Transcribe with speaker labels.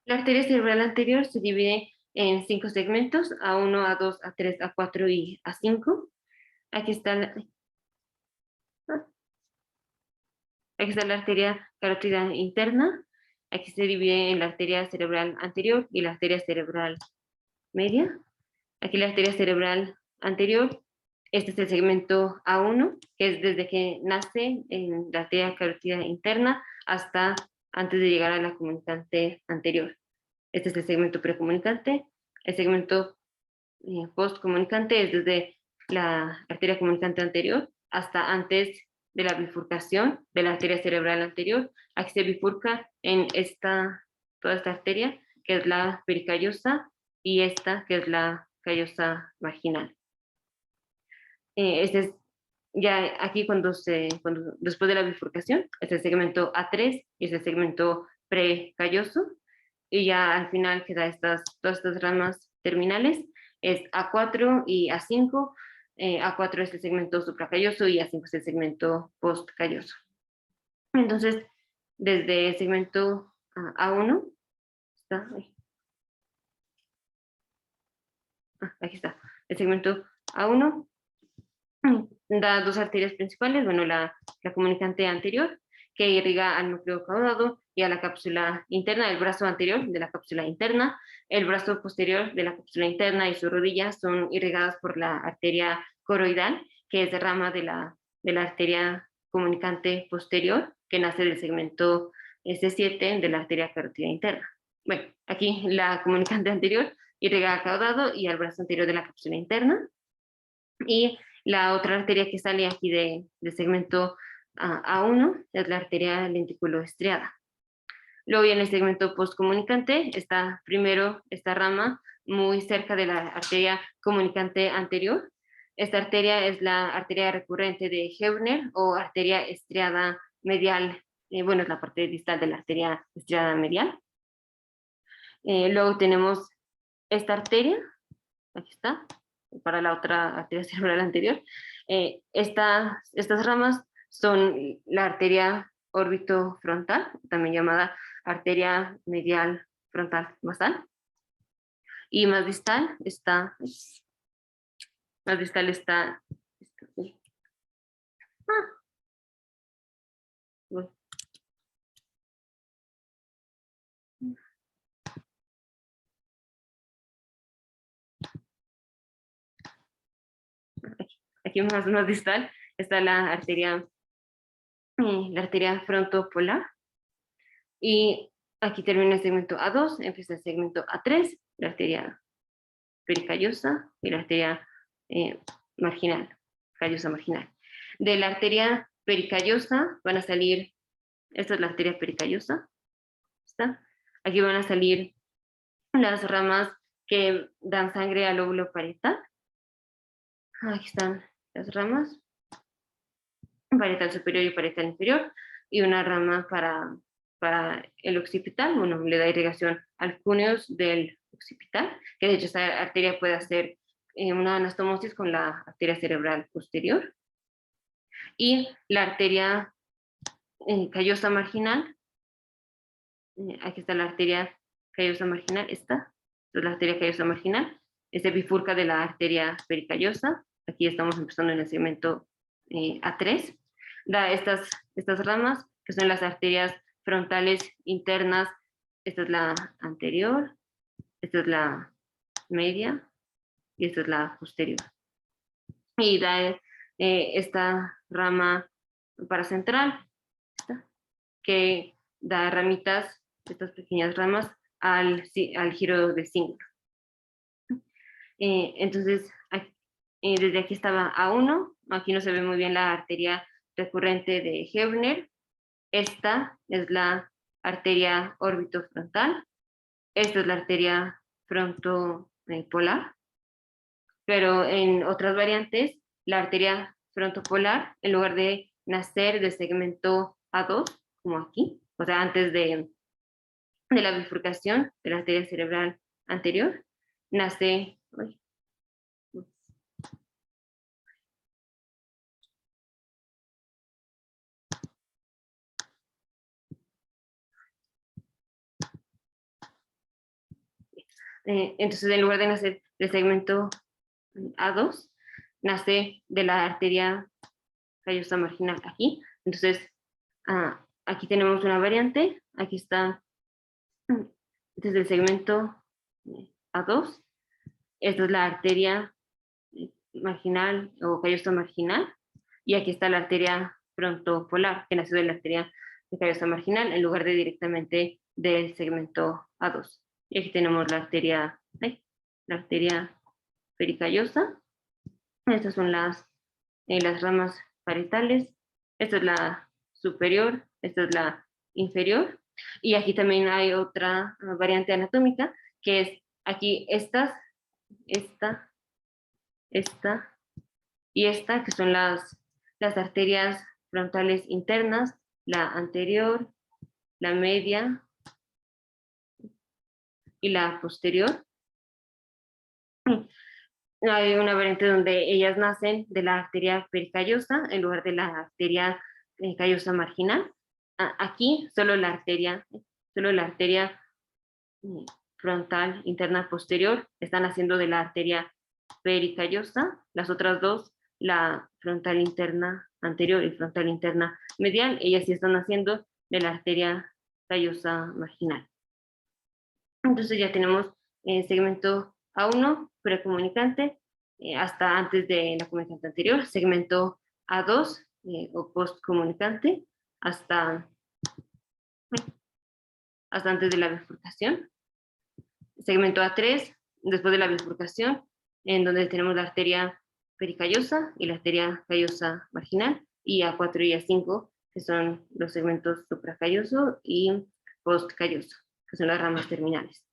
Speaker 1: La arteria cerebral anterior se divide en 5 segmentos: A1, A2, A3, A4 y A5. Aquí está la, aquí está la arteria carótida interna. Aquí se divide en la arteria cerebral anterior y la arteria cerebral media. Aquí la arteria cerebral anterior. Este es el segmento A1, que es desde que nace en la arteria carótida interna hasta antes de llegar a la comunicante anterior. Este es el segmento precomunicante. El segmento postcomunicante es desde la arteria comunicante anterior hasta antes de la bifurcación de la arteria cerebral anterior. Aquí se bifurca en toda esta arteria, que es la pericallosa, y esta, que es la callosa marginal. Este es ya aquí después de la bifurcación, es el segmento A3 y es el segmento precalloso, y ya al final queda todas estas ramas terminales, es A4 y A5. A4 es el segmento supracalloso y A5 es el segmento postcalloso. Entonces, desde el segmento A1, aquí está, el segmento A1 da dos arterias principales, bueno, la comunicante anterior, que irriga al núcleo caudado y a la cápsula interna, el brazo anterior de la cápsula interna. El brazo posterior de la cápsula interna y su rodilla son irrigadas por la arteria coroidal, que es rama de la arteria comunicante posterior, que nace del segmento S7 de la arteria carótida interna. Bueno, aquí la comunicante anterior irriga al caudado y al brazo anterior de la cápsula interna, y la otra arteria que sale aquí de segmento A1 es la arteria lenticuloestriada. Luego viene el segmento postcomunicante. Está primero esta rama muy cerca de la arteria comunicante anterior. Esta arteria es la arteria recurrente de Hebner o arteria estriada medial. Bueno, es la parte distal de la arteria estriada medial. Luego tenemos esta arteria, aquí está, para la otra arteria cerebral anterior. Estas ramas son la arteria órbito-frontal, también llamada arteria medial frontal basal, y más distal está bueno, aquí más distal está la arteria frontopolar, y aquí termina el segmento A2, empieza el segmento A3, la arteria pericallosa y la arteria marginal, callosa marginal. De la arteria pericallosa van a salir, esta es la arteria pericallosa, ¿está? Aquí van a salir las ramas que dan sangre al lóbulo parietal. Aquí están las ramas, parietal superior y parietal inferior, y una rama para el occipital. Bueno, le da irrigación al cúneus del occipital, que de hecho esta arteria puede hacer una anastomosis con la arteria cerebral posterior. Y la arteria callosa marginal, aquí está la arteria callosa marginal, esta es la arteria callosa marginal, se bifurca de la arteria pericallosa. Aquí estamos empezando en el segmento A3, da estas ramas, que son las arterias frontales internas. Esta es la anterior, esta es la media y esta es la posterior. Y da esta rama paracentral, que da ramitas, estas pequeñas ramas, al giro de Singer. Entonces, desde aquí estaba A1, aquí no se ve muy bien la arteria recurrente de Hebner. Esta es la arteria órbito-frontal, esta es la arteria frontopolar, pero en otras variantes, la arteria frontopolar, en lugar de nacer del segmento A2, como aquí, o sea, antes de la bifurcación de la arteria cerebral anterior, nace, Entonces, en lugar de nacer del segmento A2, nace de la arteria callosa marginal aquí. Entonces, aquí tenemos una variante. Aquí está desde el segmento A2. Esta es la arteria marginal o callosa marginal. Y aquí está la arteria frontopolar, que nació de la arteria de callosa marginal en lugar de directamente del segmento A2. Y aquí tenemos la arteria pericallosa. Estas son las ramas parietales. Esta es la superior, esta es la inferior. Y aquí también hay otra variante anatómica, que es aquí esta y esta, que son las arterias frontales internas, la anterior, la media y la posterior. Hay una variante donde ellas nacen de la arteria pericallosa en lugar de la arteria callosa marginal. Aquí solo la arteria frontal interna posterior están haciendo de la arteria pericallosa. Las otras dos, la frontal interna anterior y frontal interna medial, ellas sí están haciendo de la arteria callosa marginal. Entonces ya tenemos segmento A1, precomunicante, hasta antes de la comunicante anterior, segmento A2 o postcomunicante, hasta antes de la bifurcación, segmento A3, después de la bifurcación, en donde tenemos la arteria pericallosa y la arteria callosa marginal, y A4 y A5, que son los segmentos supracalloso y postcalloso, que son las ramas terminales.